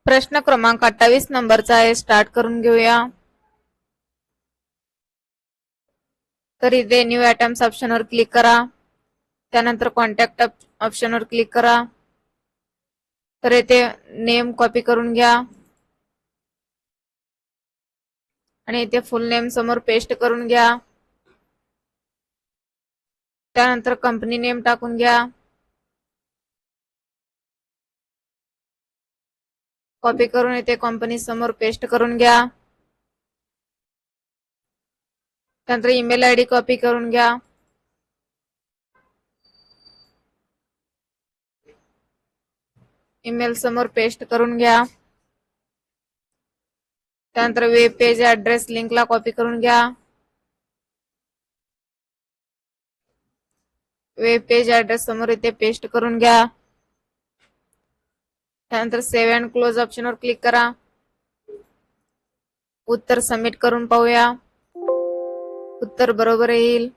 प्रश्न क्रमांक 28 नंबरचा आहे. स्टार्ट करून घेऊया. तर इथे न्यू आयटम्स ऑप्शनवर क्लिक करा. त्यानंतर कॉन्टॅक्ट ऑप्शनवर क्लिक करा. तर इथे नेम कॉपी करून घ्या आणि इथे फुल नेम समोर पेस्ट करून घ्या. त्यानंतर कंपनी नेम टाकून घ्या. कॉपी करून इथे कंपनी समोर पेस्ट करून घ्या. त्यानंतर ईमेल आयडी कॉपी करून घ्या. ईमेल समोर पेस्ट करून घ्या. त्यानंतर वेब पेज ऍड्रेस लिंकला कॉपी करून घ्या. वेब पेज ऍड्रेस समोर इथे पेस्ट करून घ्या. त्यानंतर सेव्ह अँड क्लोज ऑप्शनवर क्लिक करा. उत्तर सबमिट करून पाहूया. उत्तर बरोबर येईल.